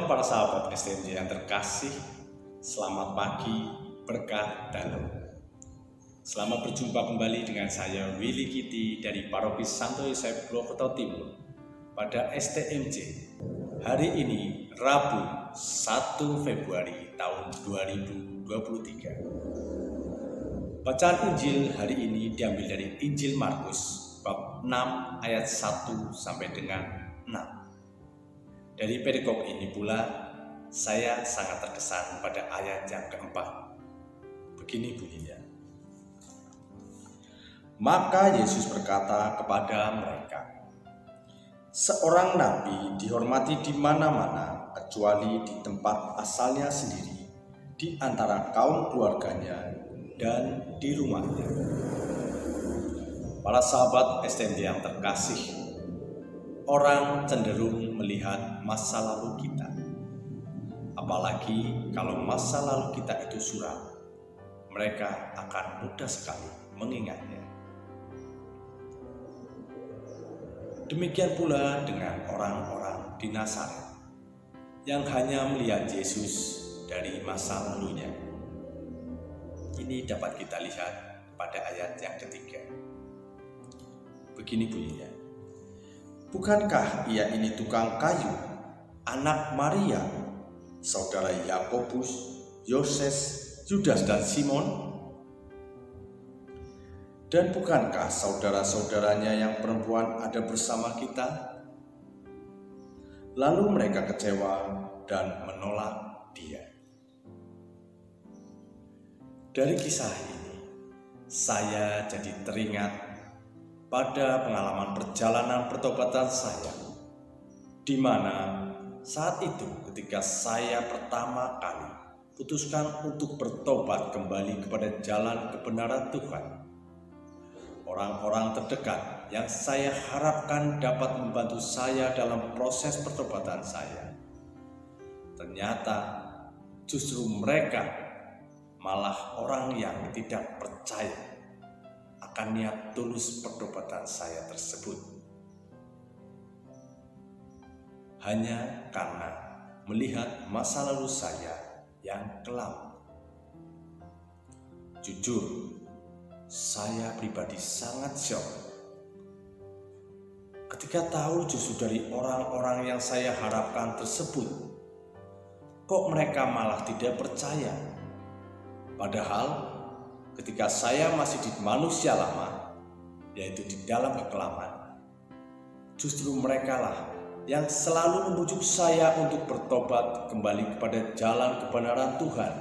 Shalom para sahabat STMJ yang terkasih, selamat pagi, berkah dalam. Selamat berjumpa kembali dengan saya Willy Kitty dari Paroki Santo Yosef Purwokerto Timur pada STMJ. Hari ini Rabu 1 Februari tahun 2023. Bacaan Injil hari ini diambil dari Injil Markus bab 6 ayat 1 sampai dengan 6. Dari perikop ini pula, saya sangat terkesan pada ayat yang keempat. Begini bunyinya. Maka Yesus berkata kepada mereka, seorang nabi dihormati di mana-mana kecuali di tempat asalnya sendiri, di antara kaum keluarganya dan di rumahnya. Para sahabat STMJ yang terkasih, orang cenderung melihat masa lalu kita. Apalagi kalau masa lalu kita itu suram, mereka akan mudah sekali mengingatnya. Demikian pula dengan orang-orang di Nazaret yang hanya melihat Yesus dari masa lalunya. Ini dapat kita lihat pada ayat yang ketiga. Begini bunyinya. Bukankah ia ini tukang kayu, anak Maria, saudara Yakobus, Yoses, Yudas dan Simon? Dan bukankah saudara-saudaranya yang perempuan ada bersama kita? Lalu mereka kecewa dan menolak dia. Dari kisah ini, saya jadi teringat pada pengalaman perjalanan pertobatan saya, di mana saat itu ketika saya pertama kali putuskan untuk bertobat kembali kepada jalan kebenaran Tuhan, orang-orang terdekat yang saya harapkan dapat membantu saya dalam proses pertobatan saya, ternyata justru mereka malah orang yang tidak percaya akan niat tulus pertobatan saya tersebut. Hanya karena melihat masa lalu saya yang kelam. Jujur, saya pribadi sangat syok ketika tahu justru dari orang-orang yang saya harapkan tersebut, kok mereka malah tidak percaya. Padahal ketika saya masih di manusia lama, yaitu di dalam kekelaman, justru merekalah yang selalu membujuk saya untuk bertobat kembali kepada jalan kebenaran Tuhan.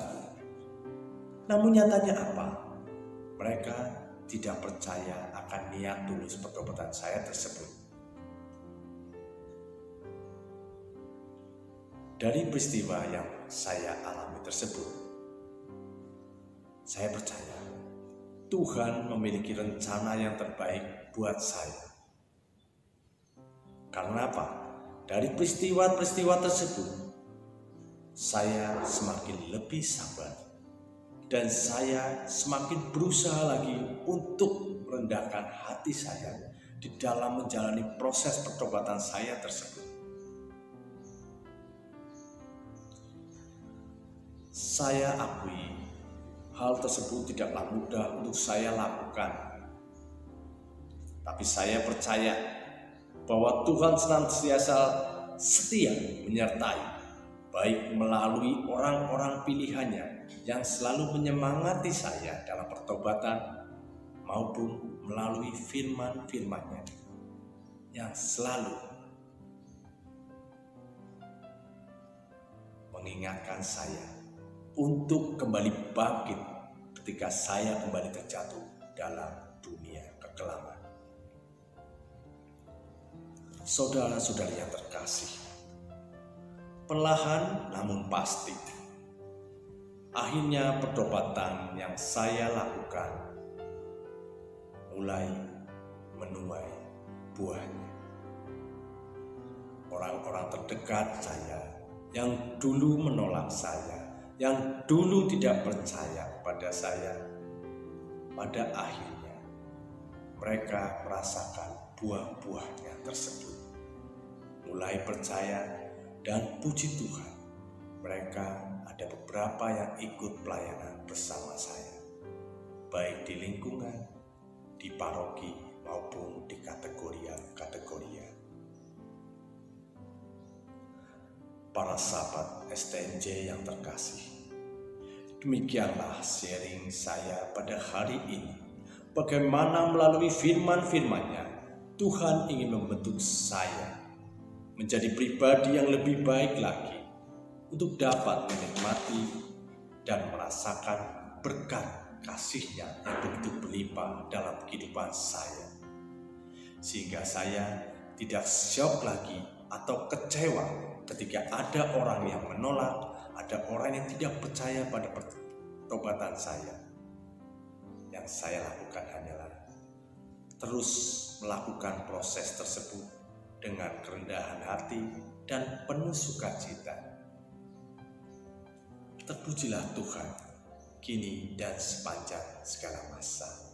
Namun nyatanya apa? Mereka tidak percaya akan niat tulus pertobatan saya tersebut. Dari peristiwa yang saya alami tersebut, saya percaya Tuhan memiliki rencana yang terbaik buat saya. Karena apa? Dari peristiwa-peristiwa tersebut, saya semakin lebih sabar dan saya semakin berusaha lagi untuk merendahkan hati saya di dalam menjalani proses pertobatan saya tersebut. Saya akui hal tersebut tidaklah mudah untuk saya lakukan. Tapi saya percaya bahwa Tuhan senantiasa setia menyertai, baik melalui orang-orang pilihannya yang selalu menyemangati saya dalam pertobatan, maupun melalui firman-firman-Nya yang selalu mengingatkan saya untuk kembali bangkit ketika saya kembali terjatuh dalam dunia kekelaman. Saudara-saudari yang terkasih, perlahan namun pasti, akhirnya pertobatan yang saya lakukan mulai menuai buahnya. Orang-orang terdekat saya yang dulu menolak saya, yang dulu tidak percaya pada saya, pada akhirnya mereka merasakan buah-buahnya tersebut, mulai percaya dan puji Tuhan, mereka ada beberapa yang ikut pelayanan bersama saya, baik di lingkungan, di paroki, maupun di kategori. Para sahabat STNJ yang terkasih, demikianlah sharing saya pada hari ini. Bagaimana melalui firman-firman-Nya, Tuhan ingin membentuk saya menjadi pribadi yang lebih baik lagi untuk dapat menikmati dan merasakan berkat kasih-Nya yang begitu berlimpah dalam kehidupan saya. Sehingga saya tidak syok lagi atau kecewa ketika ada orang yang menolak, ada orang yang tidak percaya pada pertobatan saya. Yang saya lakukan hanyalah terus melakukan proses tersebut dengan kerendahan hati dan penuh sukacita. Terpujilah Tuhan, kini dan sepanjang segala masa.